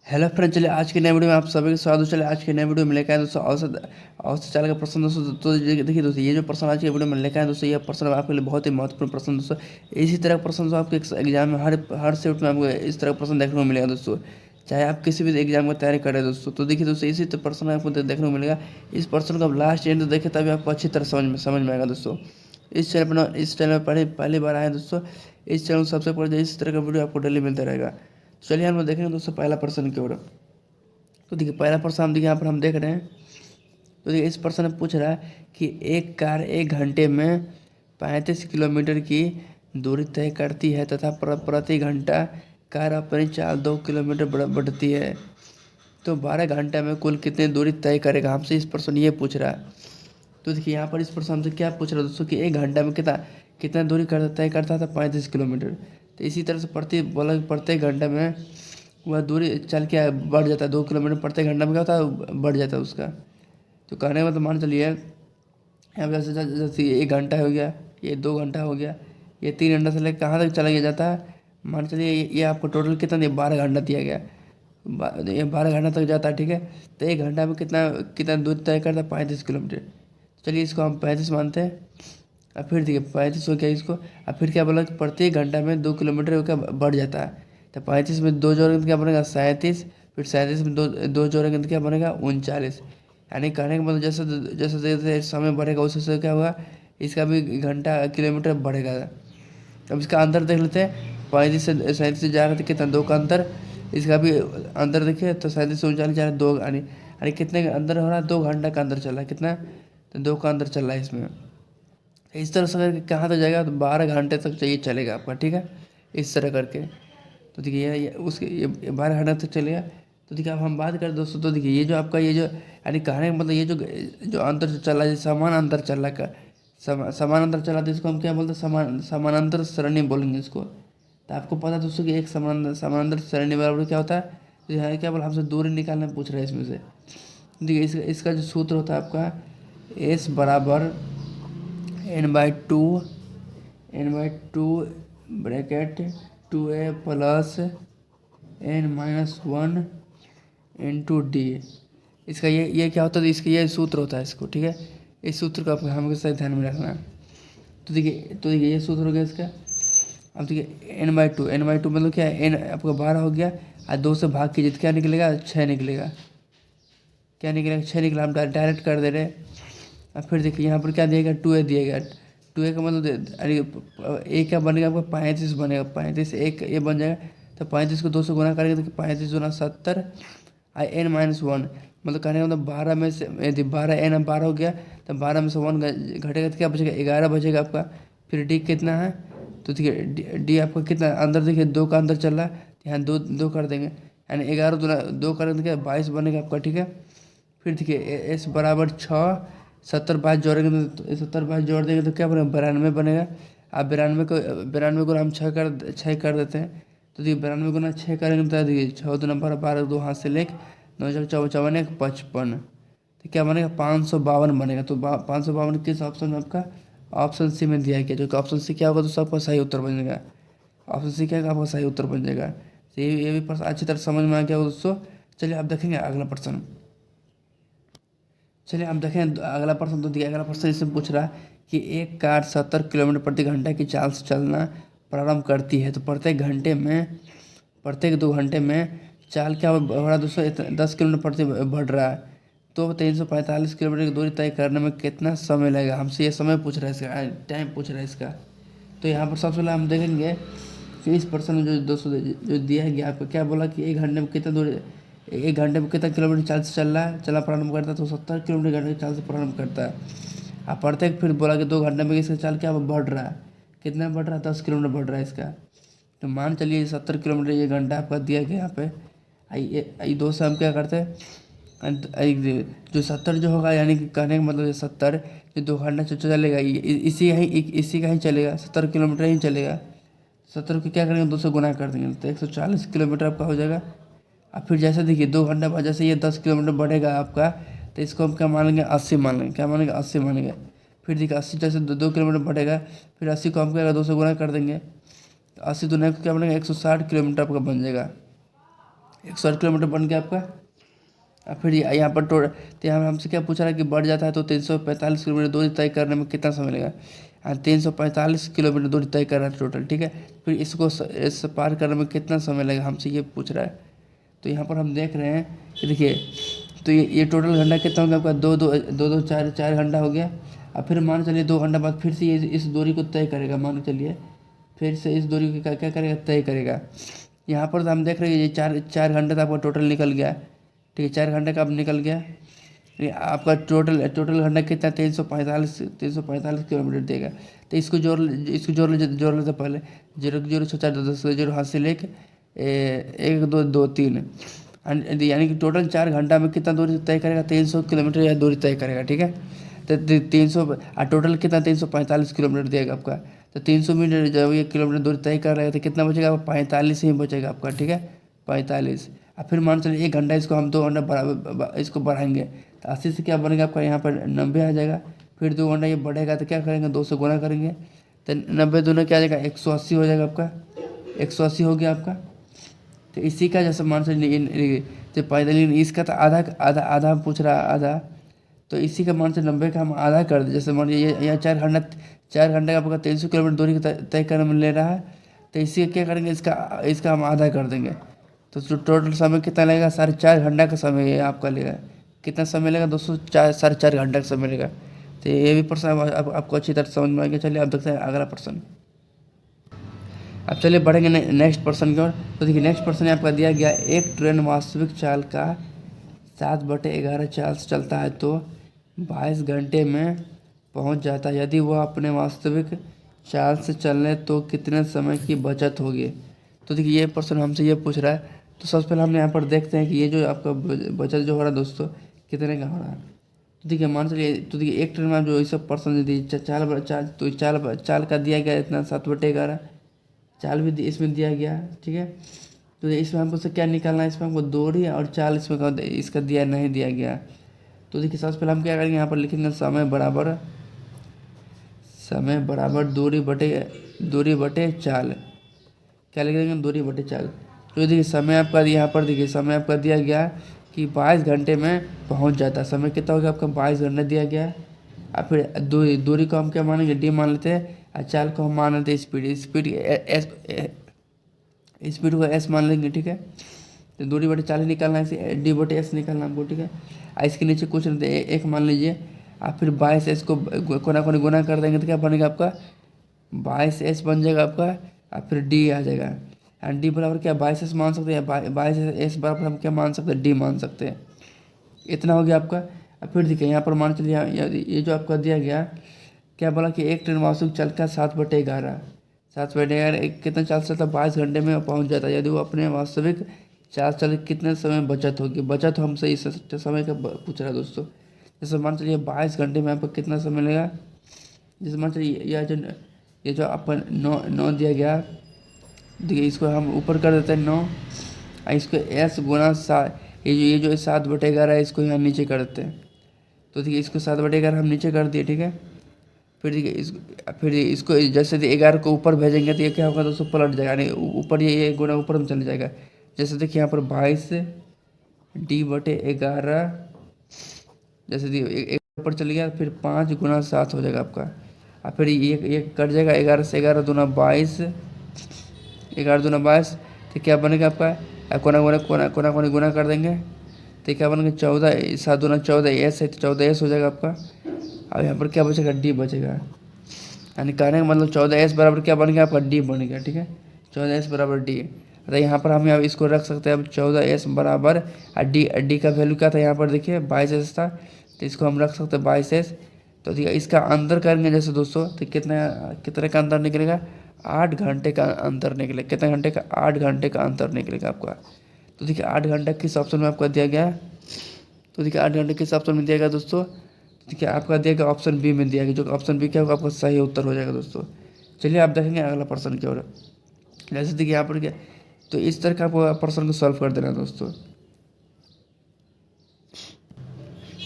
Hello friend, चलिए आज के नए वीडियो में आप सभी के स्वागत। चलिए आज के नए वीडियो में लेकर आए दोस्तों औसत औसत चाल का प्रश्न दोस्तों। तो देखिए दोस्तों, ये जो प्रश्न आज के वीडियो में लेकर आए दोस्तों, ये प्रश्न आपके लिए बहुत ही महत्वपूर्ण प्रश्न दोस्तों। इसी तरह का प्रश्न दोस्तों आपके एग्जाम में हर शिफ्ट में आपको इस तरह का प्रश्न देखने को मिलेगा दोस्तों। चाहे आप किसी भी एग्जाम की तैयारी करें दोस्तों, तो देखिए दोस्तों इसी तरह प्रश्न आपको देखने को मिलेगा। इस प्रश्न को आप लास्ट एंड देखें तभी आपको अच्छी तरह समझ में आएगा दोस्तों। इस चैनल पर पहली बार आए दोस्तों, इस चैनल सबसे पहले इस तरह का वीडियो आपको डेली मिलता रहेगा। चलिए हम लोग देखेंगे दोस्तों पहला प्रश्न की ओर। तो देखिए पहला प्रश्न हम देखिए यहाँ पर हम देख रहे हैं। तो देखिए इस प्रश्न में पूछ रहा है कि एक कार 1 घंटे में 35 किलोमीटर की दूरी तय करती है तथा प्रति घंटा कार अपनी चाल 2 किलोमीटर बढ़ती है, तो 12 घंटे में कुल कितनी दूरी तय करेगा। हमसे इस प्रश्न ये पूछ रहा है। तो देखिए यहाँ पर इस प्रश्न हमसे क्या पूछ रहा है दोस्तों कि 1 घंटा में कितना कितना दूरी तय करता था 35 किलोमीटर। तो इसी तरह से प्रत्येक घंटे में वह दूरी चल के बढ़ जाता है। 2 किलोमीटर प्रत्येक घंटा में क्या होता है, बढ़ जाता है उसका। तो कहने का मतलब मान चलिए यहाँ पर जैसे 1 घंटा हो गया, ये 2 घंटा हो गया, ये 3 घंटा से लेकर कहाँ तक चला गया जाता है। मान चलिए ये आपको टोटल कितना दिया, 12 घंटा दिया गया। ये 12 घंटा तक जाता है, ठीक है। तो 1 घंटा में कितना कितना दूर तय करता है, 35 किलोमीटर। चलिए इसको हम 35 मानते हैं। अब फिर देखिए 35 हो गया इसको। अब फिर क्या बोला कि प्रत्येक घंटा में 2 किलोमीटर क्या बढ़ जाता है। तो 35 में 2 जोड़ेंगे तो क्या बनेगा 37। फिर 37 में दो जोड़ेंगे तो क्या बनेगा 39। यानी कहने का मतलब जैसे जैसे जैसे समय बढ़ेगा उस हिसाब से क्या होगा, इसका भी घंटा किलोमीटर बढ़ेगा। अब इसका अंतर देख लेते हैं। 35 से 37 से जा रहे थे कितना, 2 का अंतर। इसका भी अंतर देखिए तो 37 से 39 जा रहा है 2, यानी कितने का अंतर हो रहा है, 2 घंटा का अंतर चल रहा है। कितना, तो 2 का अंतर चल रहा है इसमें। इस तरह से करके कहाँ तक जाएगा, तो 12 घंटे तक चाहिए चलेगा आपका, ठीक है। इस तरह करके तो देखिए ये 12 घंटे तक चलेगा। तो देखिए अब हम बात करें दोस्तों, तो देखिए ये जो आपका ये जो यानी कहने का मतलब ये जो जो अंतर जो चल रहा है, समान अंतर चल रहा है समान अंतर चल रहा है, तो इसको हम क्या बोलते हैं, समानांतर सरणी बोलेंगे इसको। तो आपको पता है दोस्तों कि एक समानांतर सरणी बराबर क्या होता है। तो यहाँ क्या बोला, हमसे दूरी निकालना पूछ रहा है इसमें से। देखिए इसका जो सूत्र होता है आपका, एस बराबर n/2 bracket 2a plus n-1 into D. इसका ये क्या होता है, इसका ये सूत्र होता है इसको, ठीक है। इस सूत्र को आपको हमेशा ध्यान में रखना है। तो देखिए ये सूत्र हो गया इसका। अब देखिए n/2 मतलब क्या है, n आपका 12 हो गया और 2 से भाग कीजिए तो क्या निकलेगा, 6 निकलेगा। क्या निकलेगा, 6 निकला। हम डायरेक्ट कर दे रहे हैं। अब फिर देखिए यहाँ पर क्या दिएगा, 2a दिएगा। 2a का मतलब अरे ए क्या बनेगा आपका, 35 बनेगा। 35 एक ये बन जाएगा। तो 35 को 2 से गुना करेंगे तो 35 गुना 70 और n-1 मतलब कहने का मतलब 12 में से यदि 12 हो गया तो 12 में से 1 घटेगा तो क्या बचेगा, 11 बचेगा आपका। फिर डी कितना है, तो देखिए डी आपका कितना अंदर, देखिए 2 का अंदर चल रहा है, तो यहाँ दो कर देंगे। यानी 11 दूना 2 करेंगे तो क्या 22 बनेगा आपका, ठीक है। फिर देखिए एस बराबर 6, 70 22 जोड़ेंगे तो 70 22 जोड़ देंगे तो क्या बनेगा, 92 बनेगा। अब 92 को हम 6 कर देते हैं। तो देखिए 92 गुना 6 करेंगे तो देखिए 6 2 12 12 2 हाथ से लेके 9 4 54 1 55, तो क्या बनेगा 552 बनेगा। तो 552 किस ऑप्शन में आपका, ऑप्शन सी में दिया गया। जो कि ऑप्शन सी क्या होगा, तो सबका सही उत्तर बन जाएगा। ऑप्शन सी क्या आपका सही उत्तर बन जाएगा। तो ये भी प्रश्न अच्छी तरह समझ में आ गया दोस्तों। चलिए आप देखेंगे अगला प्रश्न। चलिए हम देखें अगला प्रश्न। तो दिया अगला प्रश्न इसमें पूछ रहा है कि एक कार 70 किलोमीटर प्रति घंटा की चाल से चलना प्रारंभ करती है, तो प्रत्येक 2 घंटे में चाल क्या बढ़ रहा है दोस्तों, 10 किलोमीटर प्रति बढ़ रहा है। तो 345 किलोमीटर की दूरी तय करने में कितना समय लगेगा। हमसे ये समय पूछ रहा है, इसका टाइम पूछ रहा है इसका। तो यहाँ पर सबसे पहले हम देखेंगे कि इस प्रश्न में जो दोस्तों जो दिया गया आपको क्या बोला कि 1 घंटे में कितना दूरी, 1 घंटे में कितना किलोमीटर चाल से चला प्रारंभ करता है, तो 70 किलोमीटर घंटे की चाल से प्रारंभ करता है। अब प्रत्येक फिर बोला कि 2 घंटे में इसका चाल क्या बढ़ रहा है, कितना बढ़ रहा है, 10 किलोमीटर बढ़ रहा है इसका। तो मान चलिए 70 किलोमीटर ये घंटा आपका दिया गया यहाँ पे। आई 2 से हम क्या करते हैं, जो 70 जो होगा, यानी कि कहने का मतलब 70 जो 2 घंटा चलेगा इसी का ही चलेगा, 70 किलोमीटर ही चलेगा। 70 को क्या करेंगे, 2 से गुना कर देंगे तो 140 किलोमीटर आपका हो जाएगा। अब फिर जैसे देखिए 2 घंटे बाद जैसे ये 10 किलोमीटर बढ़ेगा आपका, तो इसको हम क्या मान लेंगे, 80 मान लेंगे। क्या मानेंगे, 80 मानेंगे। फिर देखिए 80 जैसे 2 किलोमीटर बढ़ेगा, फिर 80 को हम क्या 2 से गुना कर देंगे, तो 80 दुना को क्या बनेगा 160 किलोमीटर आपका बन जाएगा। 108 किलोमीटर बन गया आपका। और फिर यहाँ पर तो यहाँ हमसे क्या पूछ रहा है कि बढ़ जाता है तो 345 किलोमीटर दूरी तय करने में कितना समय लगेगा। 345 किलोमीटर दूरी तय कर रहा है टोटल, ठीक है। फिर इसको इस पार करने में कितना समय लगेगा, हमसे ये पूछ रहा है। तो यहाँ पर हम देख रहे हैं कि देखिए, तो ये टोटल घंटा कितना हो गया आपका, दो दो दो दो चार चार घंटा हो गया। और फिर मान के चलिए 2 घंटा बाद फिर से ये इस दूरी को तय करेगा, मान के चलिए फिर से इस दूरी को क्या करेगा, तय करेगा। यहाँ पर तो हम देख रहे हैं ये चार चार घंटे का आपका टोटल निकल गया, ठीक है। 4 घंटे का अब निकल गया। ये आपका टोटल घंटा कितना, 345 किलोमीटर देगा। तो इसको जोड़ लेते पहले, 0 0 6 4 10 0 हाथ से लेके 1 2 2 3, यानी कि टोटल 4 घंटा में कितना दूरी तय करेगा, 300 किलोमीटर या दूरी तय करेगा, ठीक है। तो 300 टोटल कितना 345 किलोमीटर देगा आपका। तो 300 मीटर जब ये किलोमीटर दूरी तय कर रहा है तो कितना बचेगा, 45 ही बचेगा आपका, ठीक है, 45। और फिर मान चलिए 1 घंटा इसको हम 2 घंटा बराबर इसको बढ़ाएंगे तो 80 से क्या बनेगा आपका, यहाँ पर 90 आ जाएगा। फिर 2 घंटा ये बढ़ेगा तो क्या करेंगे, 2 से गुना करेंगे तो 90 दूना क्या आ जाएगा, 180 हो जाएगा आपका। 180 हो गया आपका। तो इसी का जैसे मान चलिए तो पैदल इसका तो आधा आधा आधा पूछ रहा आधा, तो इसी का मान से 90 का हम आधा कर दें। जैसे मान लीजिए यहाँ 4 घंटे का आपका 300 किलोमीटर दूरी तय करने में ले रहा है, तो इसी क्या करेंगे, इसका हम आधा कर देंगे। तो टोटल समय कितना लगेगा, 4.5 घंटा का समय ये आपका लेगा। कितना समय लेगा दोस्तों, 4.5 घंटा का समय लेगा। तो ये भी प्रश्न आपको अच्छी तरह समझ में आ गया। चलिए आप देखते हैं अगला प्रश्न। अब चलिए बढ़ेंगे नेक्स्ट प्रश्न की ओर। तो देखिए नेक्स्ट प्रश्न आपका दिया गया, एक ट्रेन वास्तविक चाल का 7/11 चाल से चलता है तो 22 घंटे में पहुंच जाता है। यदि वह अपने वास्तविक चाल से चलने तो कितने समय की बचत होगी। तो देखिए ये प्रश्न हमसे ये पूछ रहा है। तो सबसे पहले हम यहाँ पर देखते हैं कि ये जो आपका बचत जो हो रहा है दोस्तों, कितने का हो रहा है। तो देखिए मान चलिए, तो देखिए एक ट्रेन में जो इस प्रश्न दी चाल का दिया गया इतना 7/11, चाल भी इसमें दिया गया, ठीक है। तो इसमें हमको से क्या निकालना है, इसमें हमको दूरी और चाल इसमें इसका दिया नहीं दिया गया। तो देखिए सबसे पहले हम क्या करेंगे, यहाँ पर लिखेंगे समय बराबर दूरी बटे चाल। क्या लिख देंगे, दूरी बटे चाल। तो देखिए समय आपका यहाँ पर देखिए समय आपका दिया गया कि 22 घंटे में पहुँच जाता है। समय कितना हो गया आपका, 22 घंटे दिया गया। और फिर दूरी को हम क्या मानेंगे, डी मान लेते हैं। और चाल को हम मान लेते हैं स्पीड को एस मान लेंगे, ठीक है। तो दूरी बटे चाल ही निकालना है, डी बटे एस निकालना हमको, ठीक है। और इसके नीचे कुछ नहीं, एक मान लीजिए। और फिर 22 को कोना कोने गुना कर देंगे तो क्या बनेगा आपका, 22 बन जाएगा आपका। और फिर डी आ जाएगा। एंड डी बराबर क्या, 22 मान सकते हैं, 22 बराबर हम क्या मान सकते हैं, डी मान सकते हैं। इतना हो गया आपका। और फिर देखिए यहाँ पर मान चलिए ये जो आपका दिया गया, क्या बोला कि एक ट्रेन वास्तविक चाल का 7/11 कितना चाल चलता, 22 घंटे में पहुँच जाता है। यदि वो अपने वास्तविक चाल चल कितने समय बचत होगी। बचत हमसे इस समय का पूछ रहा है दोस्तों। जैसे मान चलिए 22 घंटे में आपको कितना समय लगेगा। जैसे मान चलिए ये जो अपन 9 दिया गया, देखिए इसको हम ऊपर कर देते हैं 9, और इसको एस गुना 7, ये जो 7/11 है इसको यहाँ नीचे कर देते हैं। तो देखिए इसको 7/11 हम नीचे कर दिए, ठीक है। फिर देखिए इसको जैसे 11 को ऊपर भेजेंगे तो ये क्या होगा दोस्तों, पलट जाएगा, यानी ऊपर ये गुना ऊपर में चले जाएगा। जैसे देखिए यहाँ पर 22 D/11, जैसे एक ऊपर चल गया, फिर 5 गुना 7 हो जाएगा आपका। और फिर ये कट जाएगा, 11 से 11 दूना 22, 11 दूना 22। तो क्या बनेगा आपका, कोना गुना कर देंगे तो क्या बनेगा, 14, 7 दूना 14 एस है, तो 14 एस हो जाएगा आपका। अब यहाँ पर क्या बचेगा, डी बचेगा। यानी कहने का मतलब 14 एस बराबर क्या बन गया आपका, डी बन गया, ठीक है। 14 एस बराबर डी। तो यहाँ पर हम इसको रख सकते हैं अब 14 एस बराबर डी का वैल्यू क्या था, यहाँ पर देखिए 22 एस था, तो इसको हम रख सकते हैं 22 एस। तो ठीक है, इसका अंतर करेंगे जैसे दोस्तों, तो कितने का अंतर निकलेगा, 8 घंटे का अंतर निकलेगा। कितने घंटे का, 8 घंटे का अंतर निकलेगा आपका। तो देखिए 8 घंटा किस ऑप्शन में आपका दिया गया। तो देखिए 8 घंटे किस ऑप्शन में दिया गया दोस्तों, देखिए आपका दिया गया ऑप्शन बी में दिया गया, जो ऑप्शन बी क्या होगा आपका सही उत्तर हो जाएगा दोस्तों। चलिए आप देखेंगे अगला प्रश्न की ओर। जैसे देखिए यहाँ पर क्या, तो इस तरह का आपको प्रश्न को सॉल्व कर देना दोस्तों।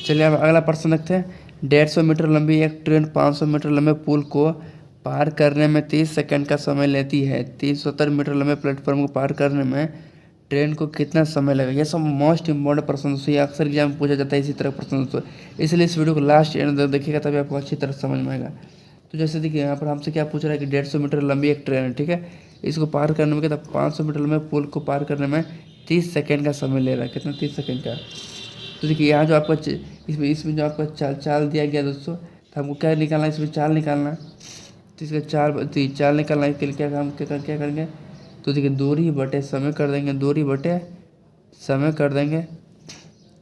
चलिए अब अगला प्रश्न देखते हैं। 150 मीटर लंबी एक ट्रेन 500 मीटर लंबे पुल को पार करने में 30 सेकंड का समय लेती है। 370 मीटर लंबे प्लेटफॉर्म को पार करने में ट्रेन को कितना समय लगेगा, ये सब मोस्ट इंपॉर्टेंट प्रश्न दोस्तों, ये अक्सर एग्जाम में पूछा जाता है इसी तरह प्रश्न दोस्तों। इसलिए इस वीडियो को लास्ट एंड तक देखिएगा तभी आपको अच्छी तरह समझ में आएगा। तो जैसे देखिए यहाँ पर हमसे क्या पूछ रहा है कि 150 मीटर लंबी एक ट्रेन है, ठीक है। इसको पार करने में कितना 500 मीटर लंबे पुल को पार करने में 30 सेकेंड का समय ले रहा है। कितना 30 सेकेंड का। तो देखिए यहाँ जो आपका इसमें जो आपका चाल दिया गया दोस्तों, तो हमको क्या निकालना है, इसमें चाल निकालना है। तो इसका चाल निकालना है, इसके लिए क्या करेंगे, तो देखिए दूरी बटे समय कर देंगे, दूरी बटे समय कर देंगे।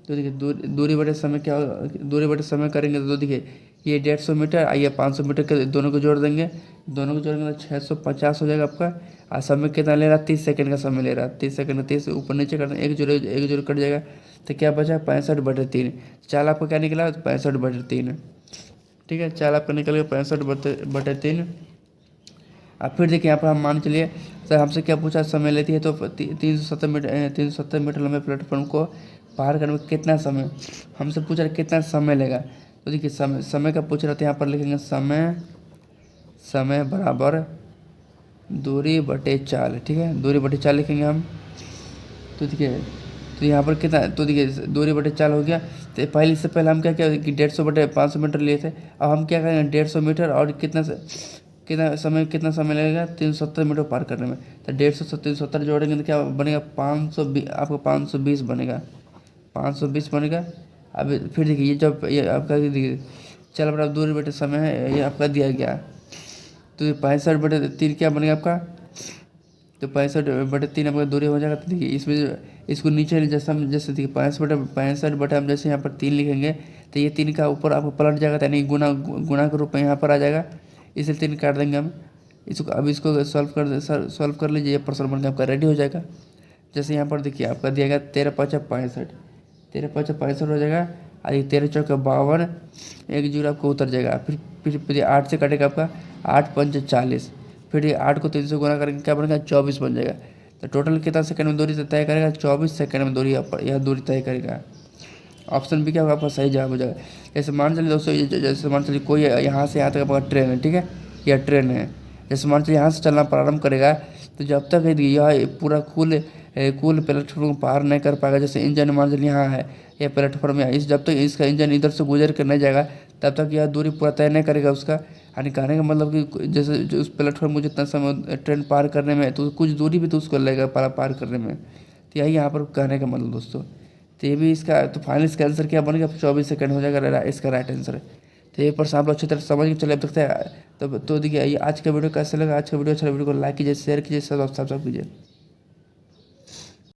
तो देखिए दूरी बटे समय क्या होगा, दूरी बटे समय करेंगे तो देखिए ये 150 मीटर और ये 500 मीटर के दोनों को जोड़ देंगे, दोनों को जोड़ेंगे तो 650 हो जाएगा आपका। और समय कितना ले रहा है, 30 सेकंड का समय ले रहा है। 30 सेकंड, 30 ऊपर नीचे करना, एक जोड़ कट जाएगा तो क्या बचा 65/3। चाल आपका क्या निकला 65/3, ठीक है। चाल आपका निकल गया 65/3। अब फिर देखिए यहाँ पर हम मान चलिए सर हमसे क्या पूछा, समय लेती है तो 370 मीटर लंबे प्लेटफॉर्म को पार करने में कितना समय, हमसे पूछ रहा है कितना समय लेगा। तो देखिए समय का पूछ रहा था, यहाँ पर लिखेंगे समय बराबर दूरी बटे चाल, ठीक है। दूरी बटे चाल लिखेंगे हम। तो देखिए तो यहाँ पर कितना, तो देखिए दूरी बटे चाल हो गया। तो पहले इससे पहले हम क्या कि 150/500 मीटर लिए थे। अब हम क्या करेंगे 150 मीटर और कितना कितना समय लगेगा 370 मीटर पार करने में। तो 150 से 370 जोड़ेंगे तो क्या बनेगा 520, आपको 520 बनेगा, 520 बनेगा। अब फिर देखिए ये आपका देखिए चल बराबर दूरी बटे समय है, ये आपका दिया गया। तो 65/3 क्या बनेगा आपका, तो 65/3 आपका दूरी हो जाएगा। तो देखिए इसमें इसको नीचे जैसे देखिए 65/65 हम जैसे यहाँ पर 3 लिखेंगे तो ये 3 का ऊपर आपको पलट जाएगा, यानी गुना के रूप में यहाँ पर आ जाएगा, इसलिए 3 काट देंगे हम इसको। अब इसको सॉल्व कर लीजिए, ये प्रश्न बन के आपका रेडी हो जाएगा। जैसे यहाँ पर देखिए आपका दिया गया 13×5 = 65, 13×5 = 65 हो जाएगा। और ये 13×4 = 52, एक जीरो आपको उतर जाएगा। फिर 8 से कटेगा आपका 8×5 = 40, फिर ये 8 को 3 से गुना करेंगे क्या बनेगा 24 बन जाएगा। तो टोटल कितना सेकंड में दूरी तय करेगा, 24 सेकंड में यह दूरी तय करेगा। ऑप्शन भी क्या होगा आपका सही जवाब हो जाएगा। जैसे मान चलिए दोस्तों, जैसे मान चलिए कोई यहाँ से यहाँ तक आपका ट्रेन है, ठीक है, यह ट्रेन है। जैसे मान चलिए यहाँ से चलना प्रारंभ करेगा तो जब तक यह पूरा कुल प्लेटफॉर्म पार नहीं कर पाएगा। जैसे इंजन मान चलिए यहाँ है, यह प्लेटफॉर्म है, जब तक इसका इंजन इधर से गुजर कर नहीं जाएगा तब तक यह दूरी पूरा तय नहीं करेगा उसका। यानी कहने का मतलब कि जैसे जो उस प्लेटफॉर्म को जितना समय ट्रेन पार करने में तो कुछ दूरी भी तो उसको लगेगा पार करने में। तो यही यहाँ पर कहने का मतलब दोस्तों। तो ये भी इसका तो फाइनल इसका आंसर क्या बनेगा 24 सेकंड हो जाएगा इसका राइट आंसर। तो ये पर आप लोग अच्छी तरह समझ के चले अब तक है। तो देखिए आज का वीडियो कैसे लगा, आज का वीडियो अच्छा वीडियो को लाइक कीजिए, शेयर कीजिए, सब्सक्राइब कीजिए।